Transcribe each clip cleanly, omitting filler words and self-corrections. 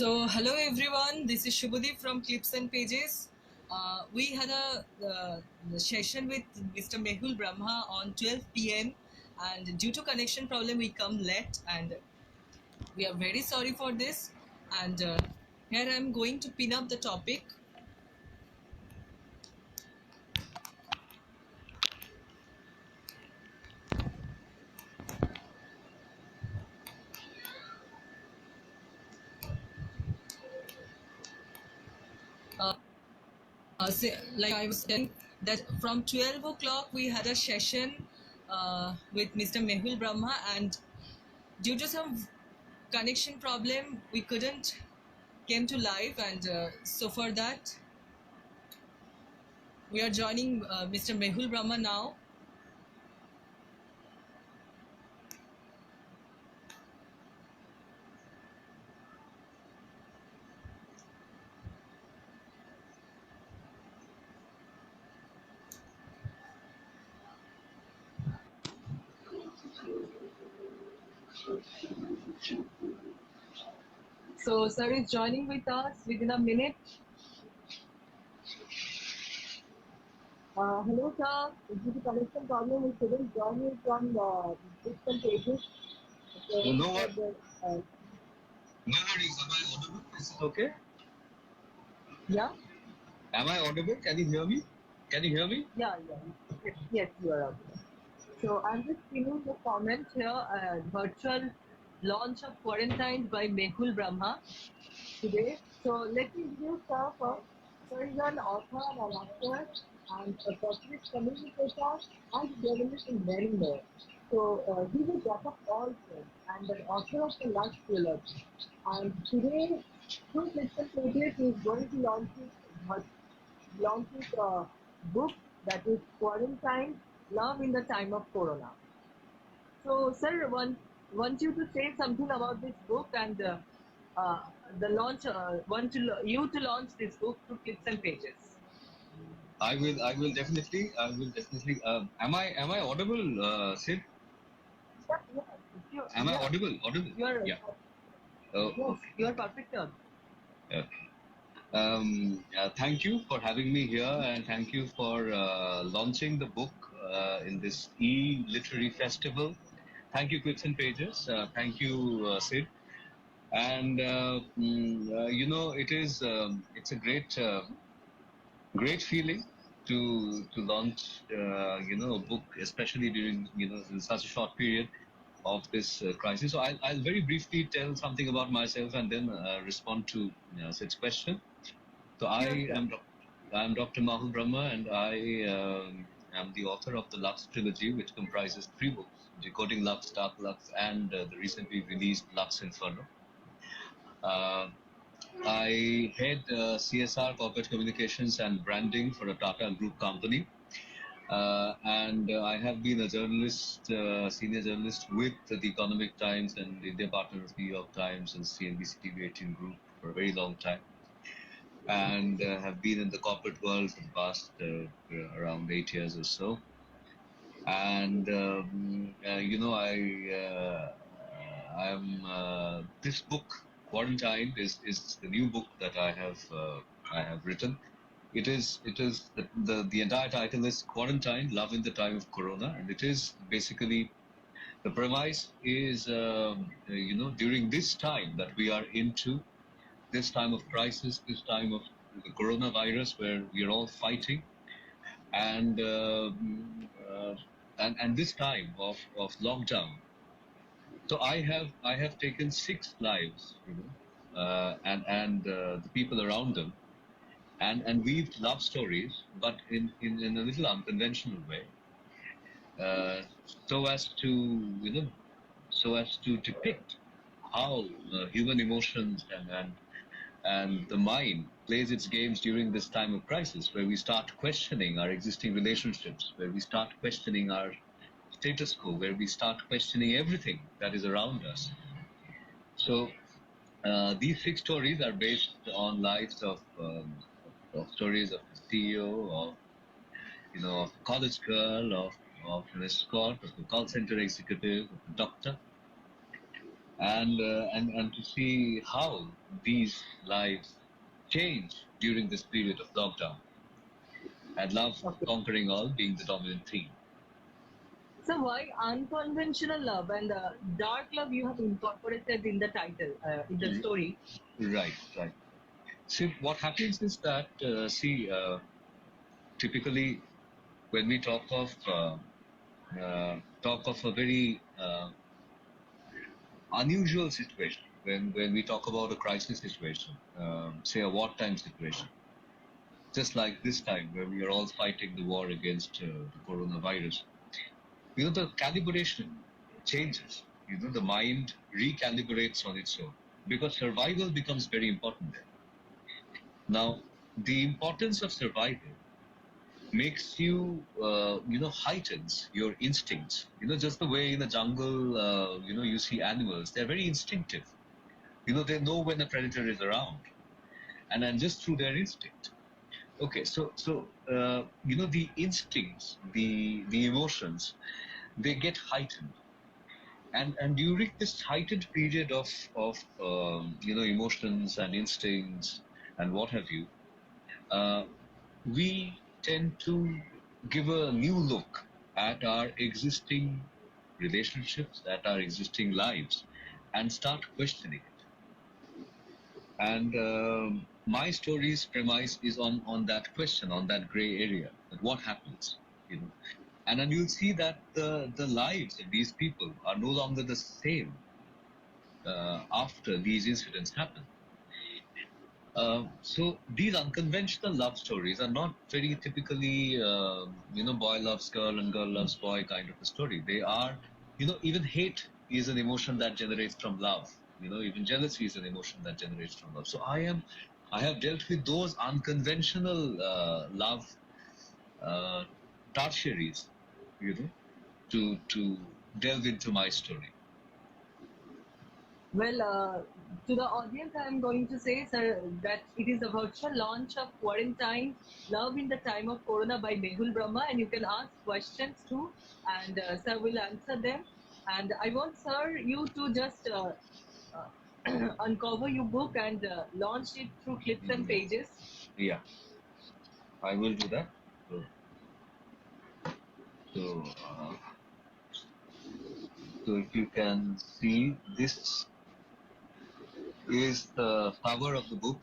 So, hello everyone, this is Shubhadeep from Clips and Pages. We had a session with Mr. Mahul Brahma on 12 p.m. and due to connection problem we come late and we are very sorry for this. And here I am going to pin up the topic. Like I was telling that from 12 o'clock we had a session with Mr. Mahul Brahma, and due to some connection problem we couldn't came to live, and so for that we are joining Mr. Mahul Brahma now. So sir is joining with us within a minute. Hello sir, due to connection problem we couldn't join you from the different pages. So, No worries. Am I audible? Is it okay? Yeah. Am I audible? Can you hear me? Can you hear me? Yeah. Yes, you are audible. So I'm just pinning the comment here. Virtual launch of Quarantine by Mahul Brahma today. So let me introduce her first. Sir is an author, an actor, and a corporate communicator and journalist in many more. So he's a jack of all trades and the author of the Luxe trilogy. And today, through Clips and Pages, he is going to launch his book that is Quarantine: Love in the Time of Corona. So, sir, want you to say something about this book and the launch. You to launch this book through Clips and Pages. I will. I will definitely. I will definitely. Am I audible, Sid? Yeah. Am I audible? Audible? You are. Yeah. Yes, Okay. you are perfect. Okay. Thank you for having me here, and thank you for launching the book in this e-literary festival. Thank you, Clips and Pages. Thank you, Sid. And it's a great feeling to launch a book, especially during in such a short period of this crisis. So I'll very briefly tell something about myself and then respond to Sid's question. So I'm Dr. Mahul Brahma, and I am the author of the Lux trilogy, which comprises 3 books: Decoding Lux, Dark Lux, and the recently released Lux Inferno. Uh, I head CSR, corporate communications and branding for a Tata Group company. And I have been a journalist, senior journalist with the Economic Times and India partner of New York Times and CNBC TV 18 Group for a very long time. And have been in the corporate world for the past around 8 years or so. And, this book, Quarantine, is the new book that I have written. It is the entire title is Quarantine: Love in the Time of Corona, and it is basically the premise is during this time that we are into, this time of crisis, this time of the coronavirus, where we are all fighting, and this time of lockdown. So I have taken 6 lives, and the people around them, and weaved love stories, but in a little unconventional way, uh, so as to depict how human emotions and the mind plays its games during this time of crisis, where we start questioning our existing relationships, where we start questioning our status quo, where we start questioning everything that is around us. So these 6 stories are based on lives of stories of a CEO, of of a college girl, of an escort, of a call center executive, of a doctor. and to see how these lives change during this period of lockdown, and love Okay. conquering all being the dominant theme. So why unconventional love and dark love you have incorporated in the title, in the story? Right. See, what happens is that, typically when we talk of a very unusual situation, when we talk about a crisis situation, say a wartime situation, just like this time where we are all fighting the war against the coronavirus, the calibration changes. The mind recalibrates on its own, because survival becomes very important there. Now, the importance of survival makes you, heightens your instincts. Just the way in the jungle, you see animals, they're very instinctive. They know when a predator is around, and then just through their instinct. Okay, so the instincts, the emotions, they get heightened, and during this heightened period of emotions and instincts and what have you, we tend to give a new look at our existing relationships, at our existing lives, and start questioning it. And my story's premise is on that question, on that gray area, that what happens, and then you'll see that the lives of these people are no longer the same after these incidents happen. So these unconventional love stories are not very typically, boy loves girl and girl loves boy kind of a story. They are, even hate is an emotion that generates from love. Even jealousy is an emotion that generates from love. So I have dealt with those unconventional love tertiaries, to delve into my story. Well, to the audience, I am going to say, sir, that it is a virtual launch of Quarantine Love in the Time of Corona by Mahul Brahma, and you can ask questions too, and sir will answer them. And I want, sir, you to just uncover your book and launch it through Clips and Pages. Yeah, I will do that. So, so if you can see, this is the cover of the book,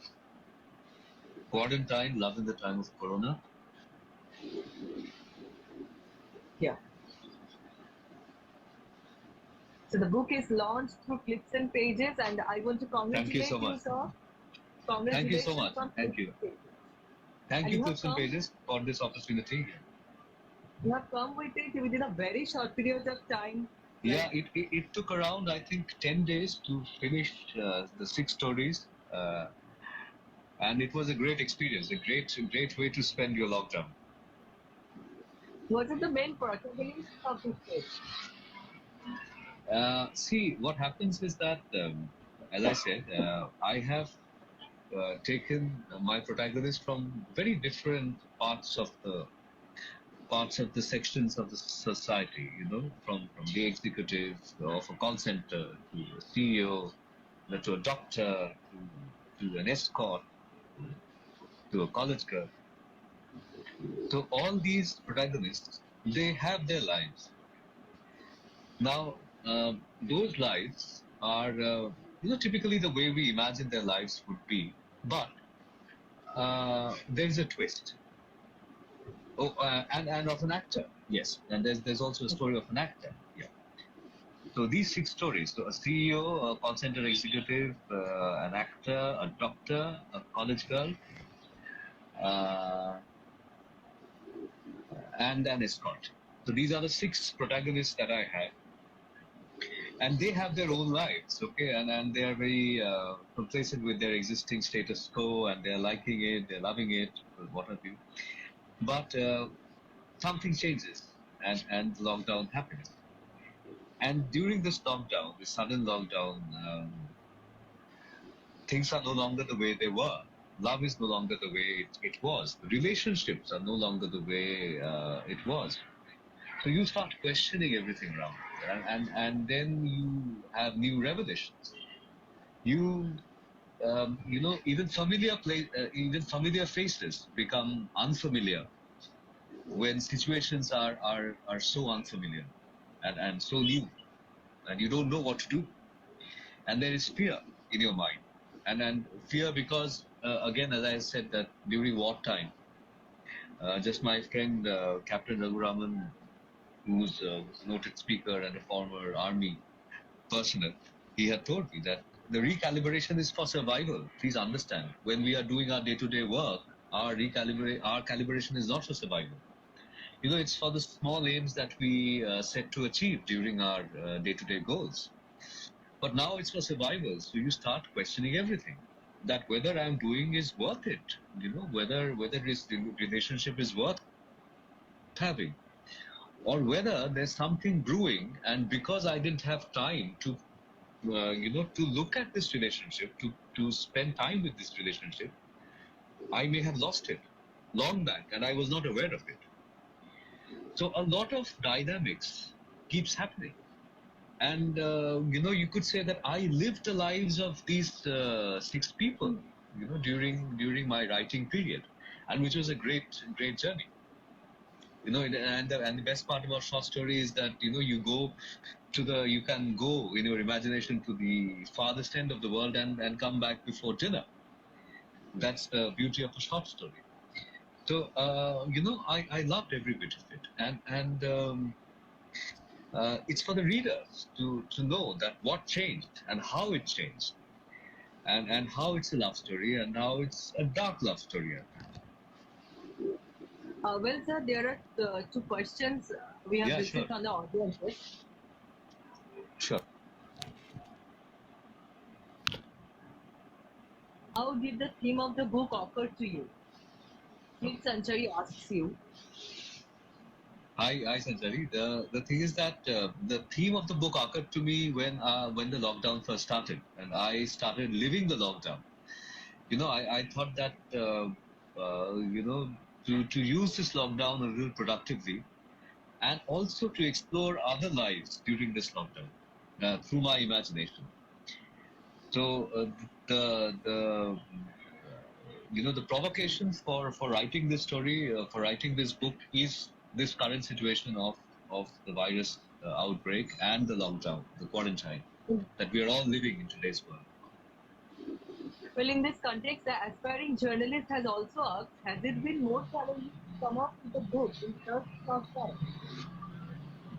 Quarantine, Love in the Time of Corona. Yeah. So the book is launched through Clips and Pages, and I want to congratulate so much. sir. Thank you so Congratulations much. on Thank you. Clips and Pages. Thank And you, you have Clips and come, Pages, for this opportunity. you have come with it within a very short period of time. Yeah, it took around, I think, 10 days to finish the 6 stories. And it was a great experience, a great way to spend your lockdown. What is the main protagonist of this book? See, what happens is that, as I said, I have taken my protagonist from very different parts of the sections of the society, from the executive of a call center to a CEO, to a doctor, to an escort, to a college girl. So all these protagonists, they have their lives. Now, those lives are, typically the way we imagine their lives would be, but there's a twist. Oh, and of an actor, yes. And there's also a story of an actor. Yeah. So these 6 stories: so a CEO, a call center executive, an actor, a doctor, a college girl, uh, and an escort. So these are the 6 protagonists that I have, and they have their own lives, okay, and they are very complacent with their existing status quo, and they're liking it, they're loving it, what have you. But something changes, and lockdown happens. And during this lockdown, this sudden lockdown, things are no longer the way they were. Love is no longer the way it was. Relationships are no longer the way it was. So you start questioning everything around, and then you have new revelations. You even even familiar faces become unfamiliar when situations are so unfamiliar and so new, and you don't know what to do, and there is fear in your mind, and fear because again, as I said, that during wartime, just my friend Captain Raguraman, who's a noted speaker and a former army personnel, he had told me that the recalibration is for survival. Please understand, when we are doing our day-to-day work, our calibration is not for survival. It's for the small aims that we set to achieve during our day-to-day goals. But now it's for survival, so you start questioning everything. That whether I'm doing is worth it, whether this relationship is worth having, or whether there's something brewing, and because I didn't have time to to look at this relationship, to spend time with this relationship, I may have lost it long back, and I was not aware of it. So a lot of dynamics keeps happening, and you could say that I lived the lives of these 6 people, during my writing period, and which was a great journey. And the best part about short story is that you can go in your imagination to the farthest end of the world and come back before dinner. That's the beauty of a short story. So I loved every bit of it, and it's for the readers to know that what changed and how it changed, and how it's a love story and how it's a dark love story. Well, sir, there are 2 questions we have received Sure. from the audiences. Sure. How did the theme of the book occur to you? Sid Sanchari asks you. Hi, Sanjari. The thing is that the theme of the book occurred to me when the lockdown first started, and I started living the lockdown. I thought that to use this lockdown a little productively, and also to explore other lives during this lockdown through my imagination. So the provocation for writing this story, for writing this book, is this current situation of the virus outbreak and the lockdown, the quarantine that we are all living in today's world. Well, in this context, the aspiring journalist has also asked, has it been more challenging to come up with a book in such short time?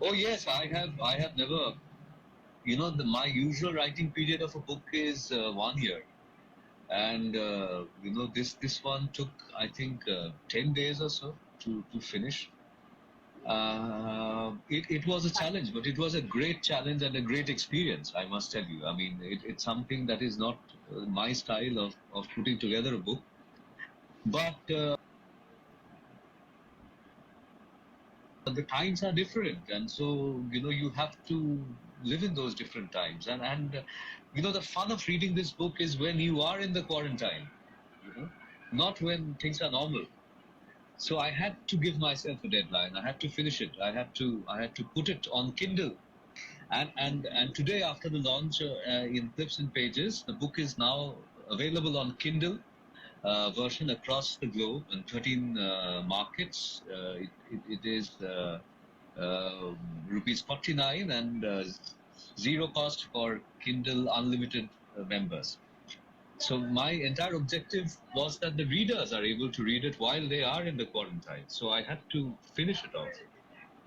Oh yes, I have never. My usual writing period of a book is 1 year, and this one took, I think, 10 days or so to finish. It was a challenge, but it was a great challenge and a great experience, I must tell you. I mean, it's something that is not my style of putting together a book, but the times are different, and so you have to live in those different times, and the fun of reading this book is when you are in the quarantine, not when things are normal. So I had to give myself a deadline. I had to finish it. I had to put it on Kindle. And today, after the launch in Clips and Pages, the book is now available on Kindle version across the globe in 13 markets. It is rupees 49, and zero cost for Kindle Unlimited members. So my entire objective was that the readers are able to read it while they are in the quarantine. So I had to finish it off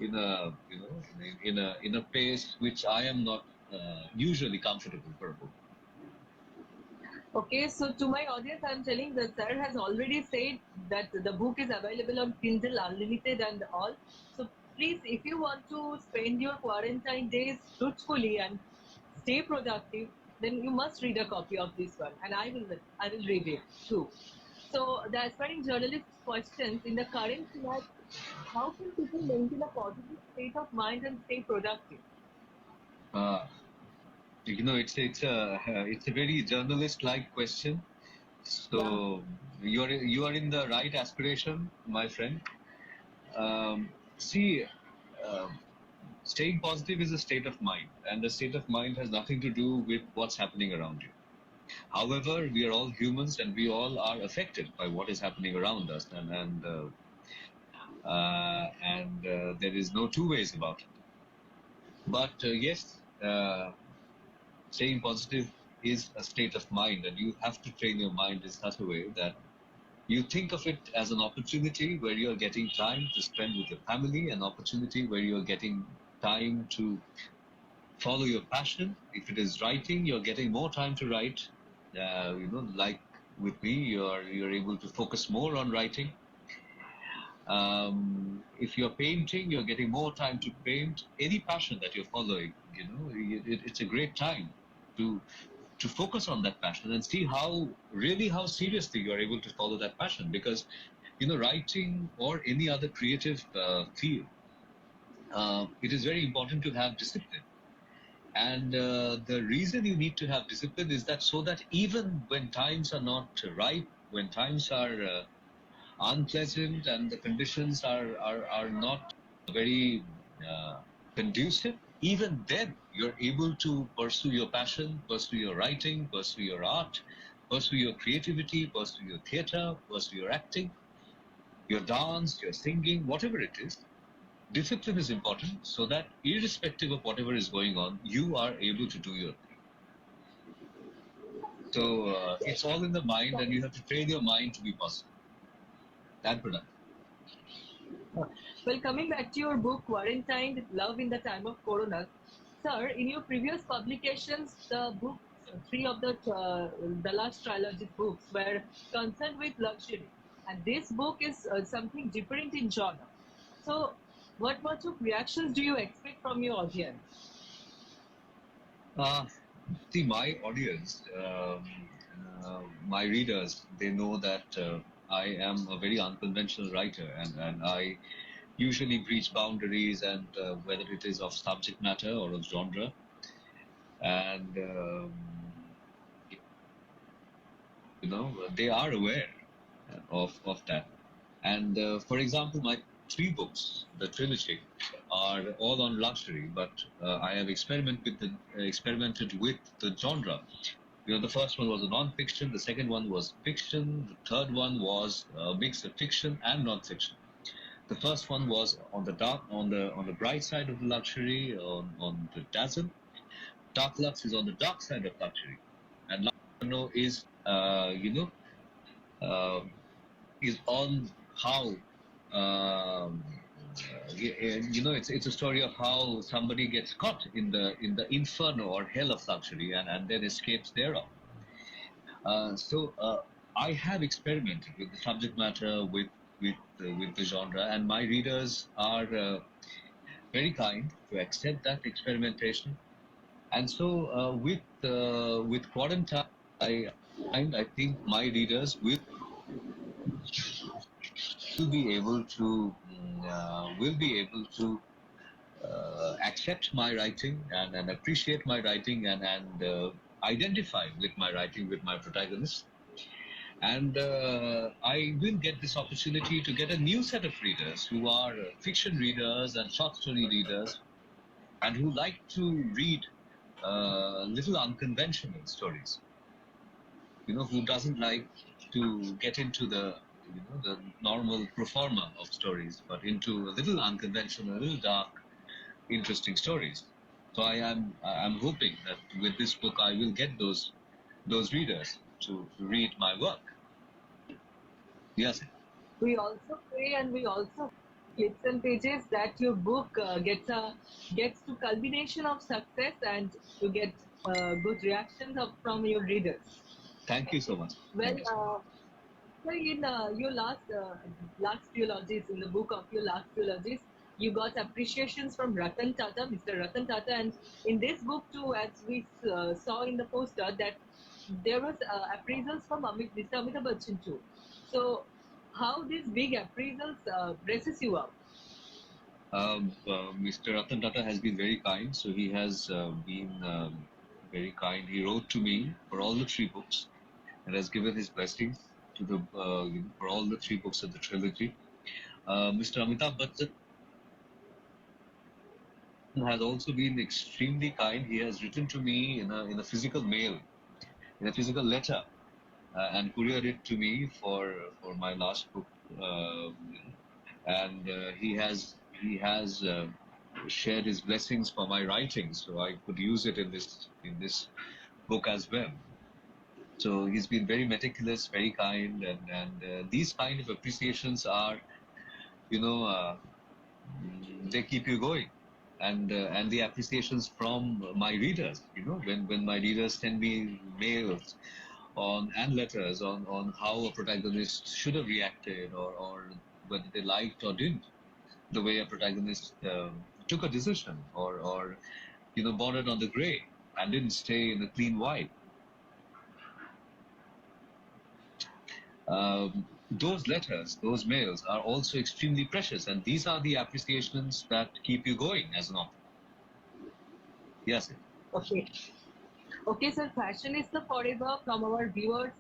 in a in a pace which I am not usually comfortable for a book. Okay, so to my audience, I'm telling that sir has already said that the book is available on Kindle Unlimited and all. So please, if you want to spend your quarantine days truthfully and stay productive, then you must read a copy of this one, and I will read it too. So the aspiring journalist questions, in the current scenario, how can people maintain a positive state of mind and stay productive? It's a very journalist-like question. So you are in the right aspiration, my friend. See, staying positive is a state of mind, and the state of mind has nothing to do with what's happening around you. However, we are all humans, and we all are affected by what is happening around us, and there is no two ways about it. But yes, staying positive is a state of mind, and you have to train your mind in such a way that you think of it as an opportunity where you're getting time to spend with your family, an opportunity where you're getting time to follow your passion. If it is writing, you're getting more time to write. Like with me, you're able to focus more on writing. If you're painting, you're getting more time to paint. Any passion that you're following, it's a great time to focus on that passion and see how seriously you're able to follow that passion. Because writing or any other creative field, it is very important to have discipline. And the reason you need to have discipline is that so that even when times are not right, when times are unpleasant and the conditions are not very conducive, even then you're able to pursue your passion, pursue your writing, pursue your art, pursue your creativity, pursue your theater, pursue your acting, your dance, your singing, whatever it is. Discipline is important so that irrespective of whatever is going on, you are able to do your thing. So it's all in the mind, and you have to train your mind to be positive and productive. Well, coming back to your book, Quarantined Love in the Time of Corona, sir, in your previous publications, the books, three of the last trilogy books were concerned with luxury. And this book is something different in genre. So, what sort of reactions do you expect from your audience? See, my audience, my readers, they know that I am a very unconventional writer, and I usually breach boundaries, and whether it is of subject matter or of genre. And they are aware of that. And for example, my three books, the trilogy, are all on luxury, but I have experimented with the genre. The first one was a non-fiction, the second one was fiction, the third one was a mix of fiction and non-fiction. The first one was on the bright side of the luxury, on the dazzle. Dark Lux is on the dark side of luxury, and Luxury is is on how it's a story of how somebody gets caught in the inferno or hell of luxury, and then escapes thereof. So I have experimented with the subject matter, with the genre, and my readers are very kind to accept that experimentation. And so with Quarantine, I think my readers will be able to accept my writing and appreciate my writing and identify with my writing, with my protagonist. And I will get this opportunity to get a new set of readers who are fiction readers and short story readers, and who like to read little unconventional stories. Who doesn't like to get into the normal pro forma of stories, but into a little unconventional, a little dark, interesting stories. So I'm hoping that with this book I will get those readers to read my work. Yes. We also pray and we also Clips and Pages that your book gets to culmination of success and you get good reactions from your readers. Thank you so much. Well, so in your last trilogies, in the book of your last trilogies, you got appreciations from Ratan Tata, Mr. Ratan Tata, and in this book too, as we saw in the poster, that there was appraisals from Mr. Amitabh Bachchan too. So, how these big appraisals dresses you up? Mr. Ratan Tata has been very kind, so he has been very kind. He wrote to me for all the three books and has given his blessings to the for all the three books of the trilogy. Mr. Amitabh Bachchan has also been extremely kind. He has written to me in a physical mail, in a physical letter, and couriered it to me for my last book. And he has shared his blessings for my writing, so I could use it in this book as well. So he's been very meticulous, very kind, and these kind of appreciations are, you know, they keep you going. And the appreciations from my readers, when my readers send me mails and letters on how a protagonist should have reacted, or whether they liked or didn't the way a protagonist took a decision, or bordered on the gray and didn't stay in the clean white. Those letters, those mails are also extremely precious, and these are the appreciations that keep you going as an author. Yes. Okay. Okay, sir. Fashionista Forever from our viewers.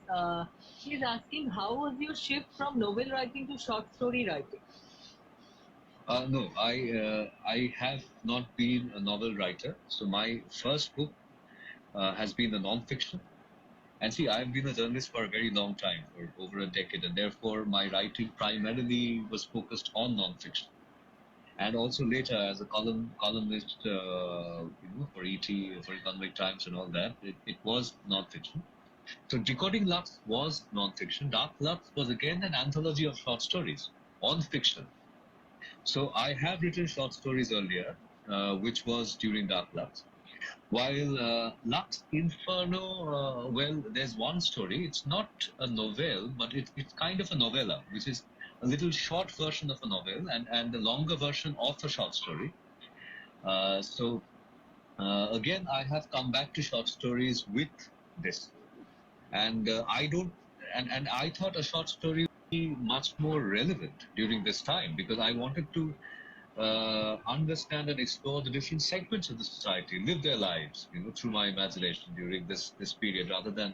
He's asking, how was your shift from novel writing to short story writing? No, I have not been a novel writer. So my first book has been a non-fiction. And see, I've been a journalist for a very long time, for over a decade, and therefore my writing primarily was focused on non-fiction. And also later, as a columnist, for ET, for Economic Times, and all that, it was non-fiction. So Decoding Lux was non-fiction. Dark Lux was again an anthology of short stories on fiction. So I have written short stories earlier, which was during Dark Lux. While Lux Inferno, well, there's one story. It's not a novel, but it's kind of a novella, which is a little short version of a novel and the longer version of a short story. So again, I have come back to short stories with this. And I thought a short story would be much more relevant during this time, because I wanted to understand and explore the different segments of the society, live their lives, through my imagination during this period, rather than,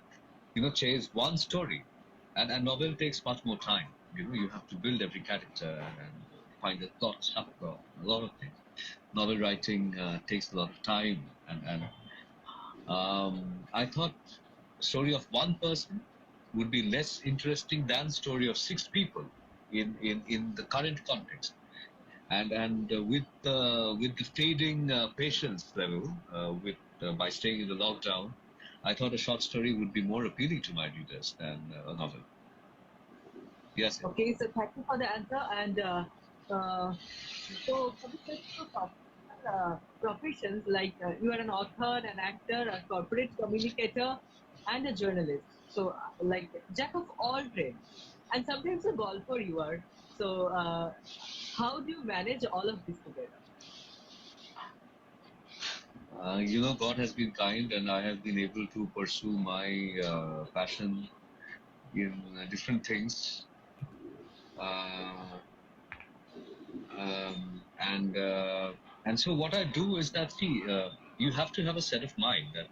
chase one story. And novel takes much more time. You have to build every character and find the plot structure, a lot of things. Novel writing takes a lot of time, and I thought story of one person would be less interesting than story of six people in the current context. And with the fading patience level, by staying in the lockdown, I thought a short story would be more appealing to my readers than a novel. Yes. Okay, so thank you for the answer. And so for the specific professions, like you are an author, an actor, a corporate communicator, and a journalist. So like jack of all trades, and sometimes a golfer you are. So how do you manage all of this together? God has been kind, and I have been able to pursue my passion in different things. Uh, and so what I do is that, see, you have to have a set of mind that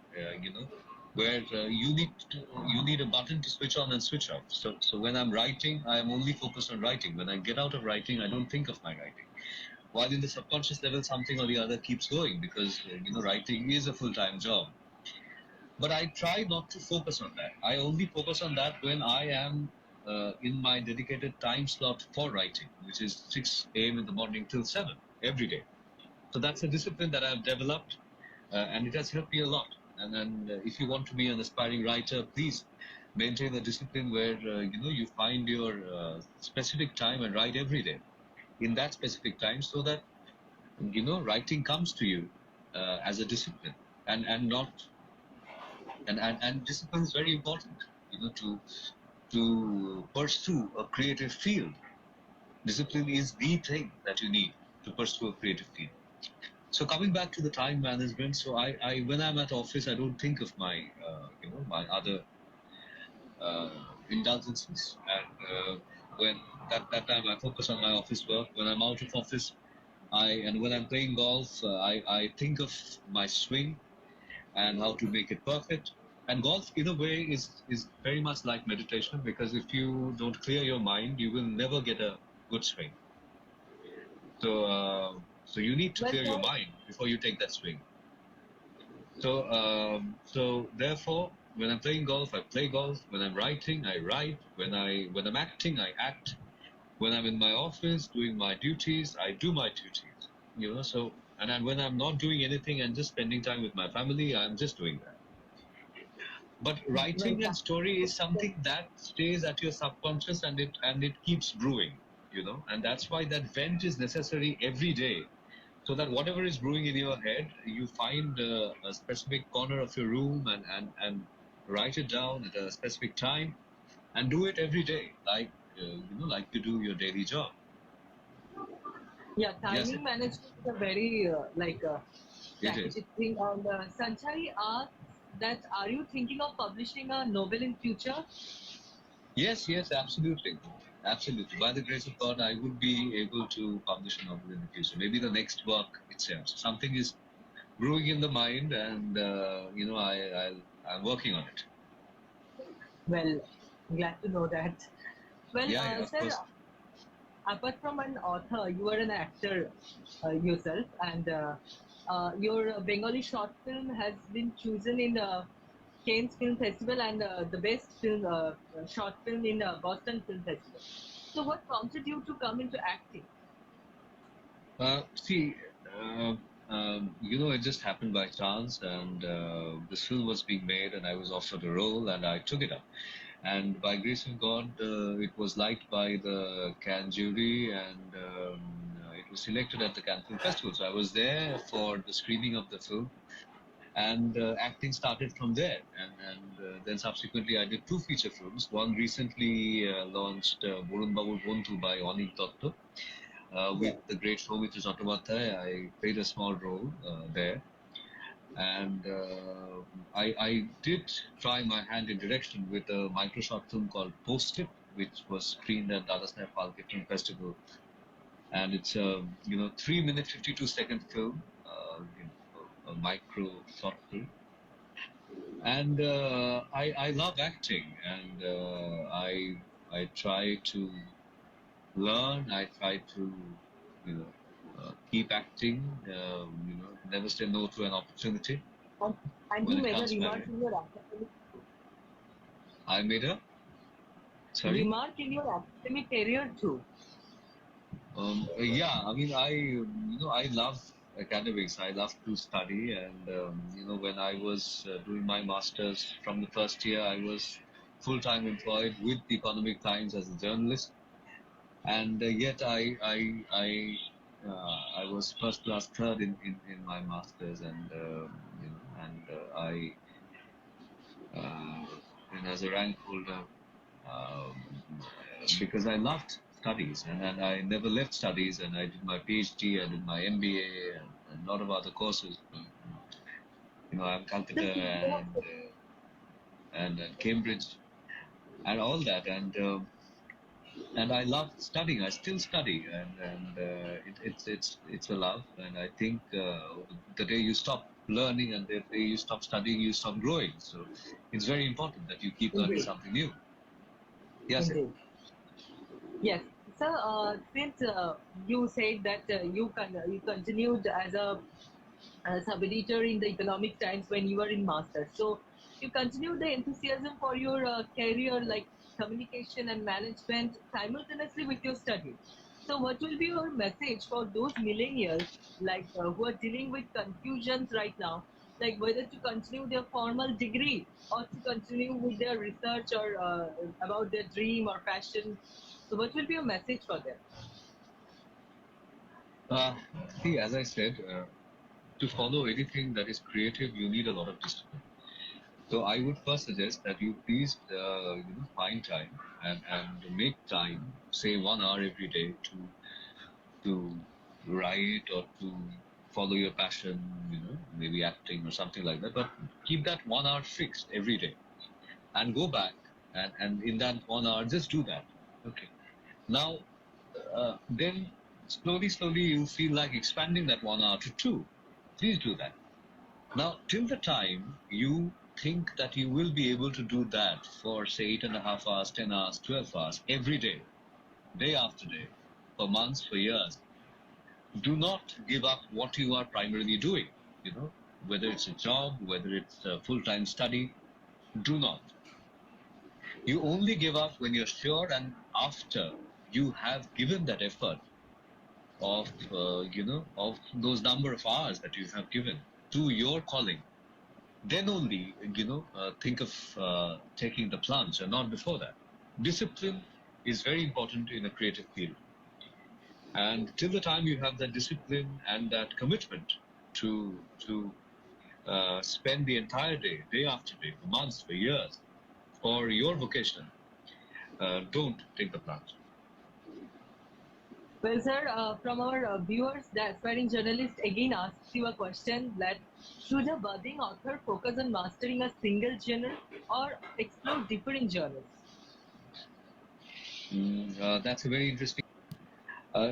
where you need a button to switch on and switch off. So when I'm writing, I am only focused on writing. When I get out of writing, I don't think of my writing. While in the subconscious level, something or the other keeps going, because writing is a full-time job. But I try not to focus on that. I only focus on that when I am in my dedicated time slot for writing, which is 6 a.m. in the morning till 7 every day. So that's a discipline that I've developed, and it has helped me a lot. And then, if you want to be an aspiring writer, please maintain a discipline where you find your specific time and write every day in that specific time, so that writing comes to you as a discipline, and not and discipline is very important, to pursue a creative field. Discipline is the thing that you need to pursue a creative field. So coming back to the time management, so I when I'm at office, I don't think of my my other indulgences, and when that time I focus on my office work. When I'm out of office, when I'm playing golf, I think of my swing and how to make it perfect. And golf, in a way, is very much like meditation, because if you don't clear your mind, you will never get a good swing. So So you need to Well, clear your sir, mind before you take that swing. So therefore, when I'm playing golf, I play golf. When I'm writing, I write. When I'm acting, I act. When I'm in my office doing my duties, I do my duties. So when I'm not doing anything and just spending time with my family, I'm just doing that. But well, writing and story is something that stays at your subconscious, and it keeps brewing. And that's why that vent is necessary every day, so that whatever is brewing in your head, you find a specific corner of your room and write it down at a specific time and do it every day, like you do your daily job. yeah, Yes, timing management is a very it is. strategic thing. And Sanchai asks that, are you thinking of publishing a novel in future? Yes, absolutely. Absolutely. By the grace of God, I would be able to publish a novel in the future. Maybe the next work itself. So something is brewing in the mind, and I'm working on it. Well, glad to know that. Well, Yeah, of sir, course. apart from an author, you are an actor yourself, and your Bengali short film has been chosen in Cannes Film Festival and the best film short film in Boston Film Festival. So, what prompted you to come into acting? See, it just happened by chance, and this film was being made, and I was offered a role, and I took it up. And by grace of God, it was liked by the Cannes jury, and it was selected at the Cannes Film Festival. So I was there for the screening of the film, and acting started from there. And then subsequently, I did 2 feature films. One recently launched, Borun Babur Bondhu by Onik Dotto, with Yeah. the great Soumitra Chattopadhyay. I played a small role there. And I did try my hand in direction with a micro short film called Post-it, which was screened at Dadasaheb Phalke Film Festival. And it's a 3-minute 52-second film, a micro short film. And I love acting, and I try to learn. I try to keep acting. Never say no to an opportunity And, and when you it made a comes my remark way. in your academic I made a sorry. remark in your academic career too. Yeah, I mean, I love academics. I love to study, and when I was doing my masters from the first year, I was full-time employed with the Economic Times as a journalist, and yet I was first class third in my masters, and and as a rank holder, um, because I loved studies, and I never left studies, and I did my PhD, I did my MBA, and a lot of other courses. I'm Calcutta Just thinking of and Cambridge and all that, and I love studying. I still study, it's a love, and I think the day you stop learning and the day you stop studying, you stop growing. So it's very important that you keep learning indeed, something new. Yes, sir. indeed. Yes. So, since you said that you continued as a sub-editor in the Economic Times when you were in Masters, so you continued the enthusiasm for your career, like communication and management, simultaneously with your studies. So, what will be your message for those millennials, like who are dealing with confusions right now, like whether to continue their formal degree or to continue with their research or about their dream or passion? So, what will be your message for them? Uh, See, as I said, to follow anything that is creative, you need a lot of discipline. So I would first suggest that you please, find time and make time, say 1 hour every day to write or to follow your passion, maybe acting or something like that. But keep that 1 hour fixed every day and go back, and in that 1 hour, just do that. Okay. Now, then slowly you feel like expanding that 1 hour to two. Please do that. Now, till the time you think that you will be able to do that for, say, 8.5 hours, 10 hours, 12 hours every day, day after day, for months, for years, do not give up what you are primarily doing, whether it's a job, whether it's a full-time study. Do not. You only give up when you're sure and after you have given that effort of, of those number of hours that you have given to your calling. Then only, think of taking the plunge, and not before that. Discipline is very important in a creative field. And till the time you have that discipline and that commitment to spend the entire day, day after day, for months, for years, for your vocation, don't take the plunge. Well, sir, from our viewers, the aspiring journalist again asks you a question that should a budding author focus on mastering a single genre or explore deeper in genres? That's a very interesting.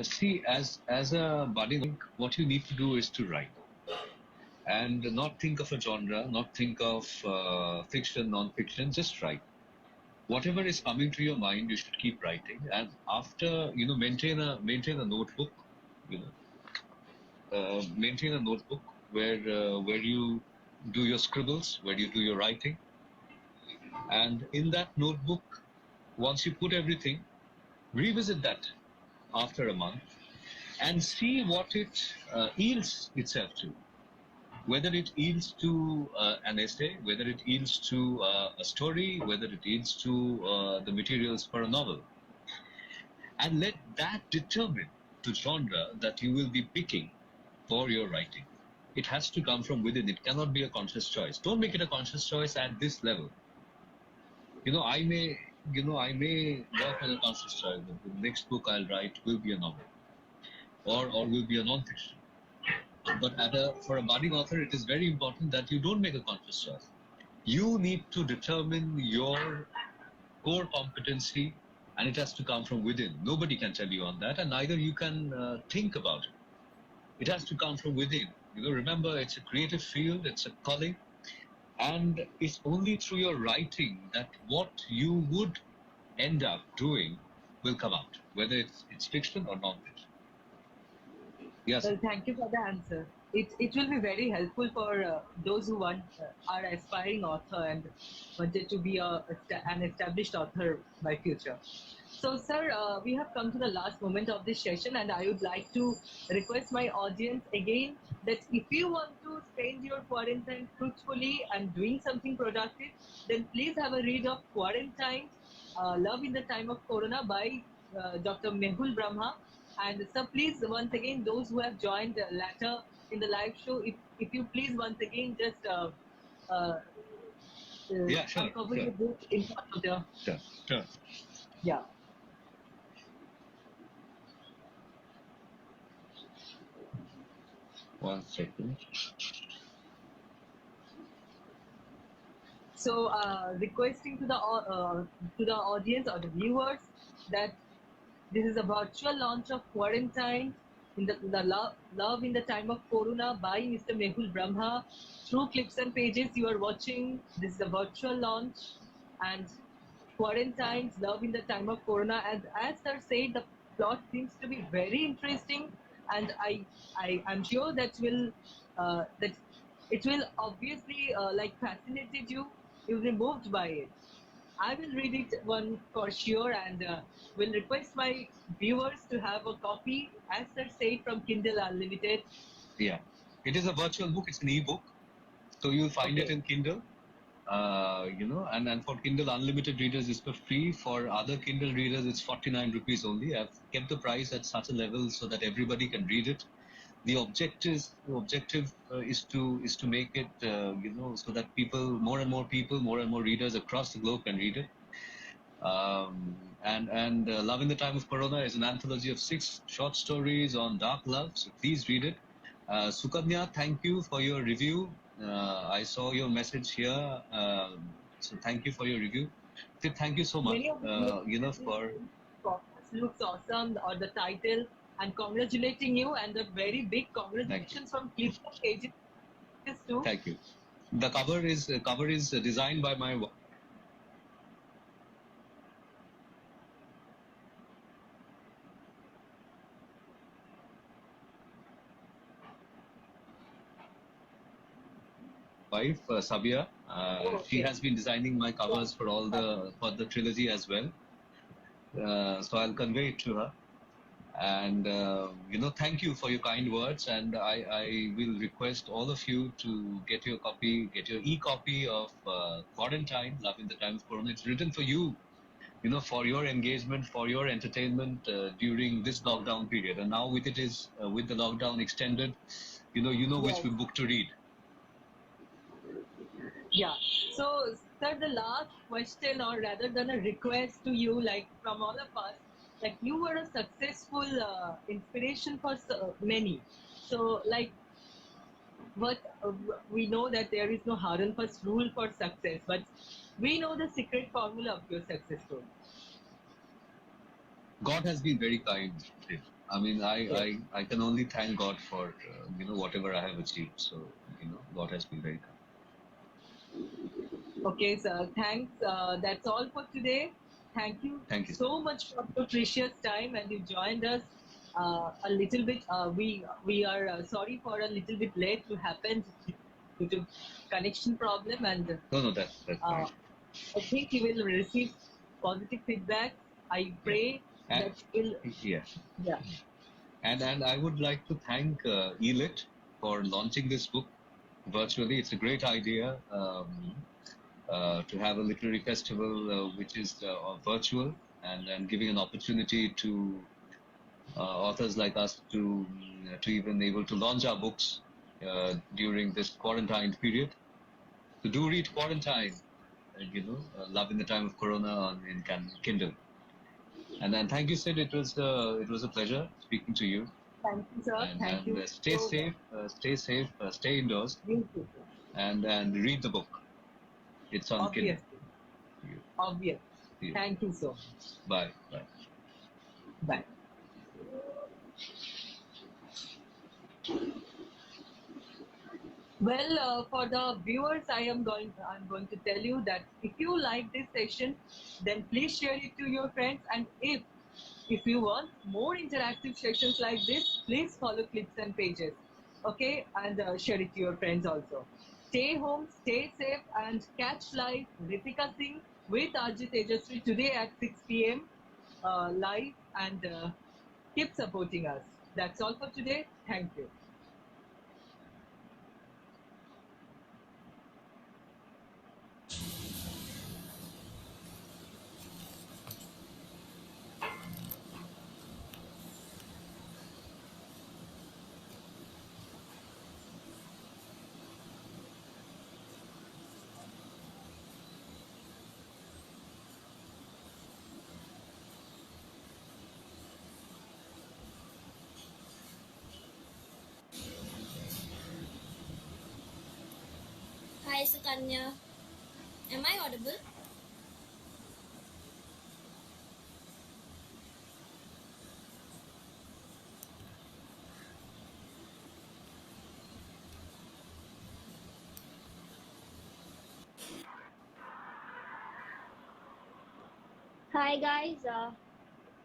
See, as a budding, what you need to do is to write, and not think of a genre, not think of fiction, non-fiction. Just write. Whatever is coming to your mind, you should keep writing, and after maintain a notebook. Maintain a notebook where you do your scribbles, where you do your writing, and in that notebook, once you put everything, revisit that after a month and see what it yields itself to. Whether it yields to an essay, whether it yields to a story, whether it yields to the materials for a novel. And let that determine the genre that you will be picking for your writing. It has to come from within. It cannot be a conscious choice. Don't make it a conscious choice at this level. I may work on a conscious choice. The next book I'll write will be a novel, or will be a non-fiction. But for a budding author, it is very important that you don't make a conscious choice. You need to determine your core competency, and it has to come from within. Nobody can tell you on that, and neither you can think about it. It has to come from within. Remember, it's a creative field, it's a calling, and it's only through your writing that what you would end up doing will come out, whether it's fiction or non-fiction. Yes. Well, thank you for the answer. It will be very helpful for those who are aspiring author and wanted to be an established author by future. So, sir, we have come to the last moment of this session, and I would like to request my audience again that if you want to spend your quarantine fruitfully and doing something productive, then please have a read of Quarantine, Love in the Time of Corona by Dr. Mahul Brahma. And sir, please, once again, those who have joined later in the live show, if you please once again just Yeah, sure. uncover your book in front of the... Sure. Yeah. One second. So, requesting to the audience or the viewers that this is a virtual launch of Quarantine in the love in the Time of Corona by Mr. Mahul Brahma through Clips and Pages. You are watching. This is a virtual launch, and Quarantine's Love in the Time of Corona. And as sir said, the plot seems to be very interesting, and I'm sure that it will obviously fascinated you. You'll be moved by it. I will read it one for sure, and will request my viewers to have a copy, as sir said, from Kindle Unlimited. Yeah, it is a virtual book. It's an e-book, so you'll find it in Kindle. And for Kindle Unlimited readers, it's for free. For other Kindle readers, it's 49 rupees only. I've kept the price at such a level so that everybody can read it. The objective is to make it so that more and more people, more and more readers across the globe can read it. And Love in the Time of Corona is an anthology of 6 short stories on dark love. So please read it. Sukanya, thank you for your review. I saw your message here. So thank you for your review. Thank you so much. For looks awesome, or the title, and congratulating you, and a very big congratulations from ClipsandPages too. Thank you. The cover is designed by my wife. wife, Sabia. She has been designing my covers for the trilogy as well. So I'll convey it to her. And thank you for your kind words. And I will request all of you to get your e-copy of Quarantine, Love in the Time of Corona. It's written for you, for your engagement, for your entertainment during this lockdown period. And now with the lockdown extended, which book to read. Yeah. So, sir, the last question, or rather than a request to you, like from all of us, like you were a successful inspiration for many. So, like, what we know that there is no hard and fast rule for success, but we know the secret formula of your success story. God has been very kind. I mean, I can only thank God for whatever I have achieved. So God has been very kind. Okay, sir. Thanks. That's all for today. Thank you so much for your precious time, and you joined us a little bit. We are sorry for a little bit late to happen due to connection problem, and no, that's fine. I think you will receive positive feedback. I pray that will. Yeah. And I would like to thank eLit for launching this book virtually. It's a great idea. To have a literary festival which is virtual and giving an opportunity to authors like us to even able to launch our books during this quarantine period. So do read Quarantine, Love in the Time of Corona in Kindle. And then thank you, Sid. It was a pleasure speaking to you. Thank you, sir. Thank you. Stay safe, stay indoors, and read the book. It's on Kindle. Obvious. Thank you so much. Bye. Bye. Well, for the viewers, I'm going to tell you that if you like this session, then please share it to your friends. And if you want more interactive sessions like this, please follow Clips and Pages. Okay, and share it to your friends also. Stay home, stay safe, and catch live Ritika Singh with Arjit Tejaswi today at 6 p.m. Live, and keep supporting us. That's all for today. Thank you. Hi, Sukanya. Am I audible? Hi guys,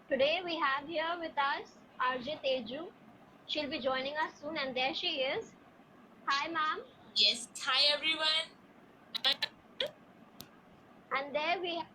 today we have here with us Arjit Teju. She'll be joining us soon, and there she is. Hi ma'am. Yes, hi everyone. And there we have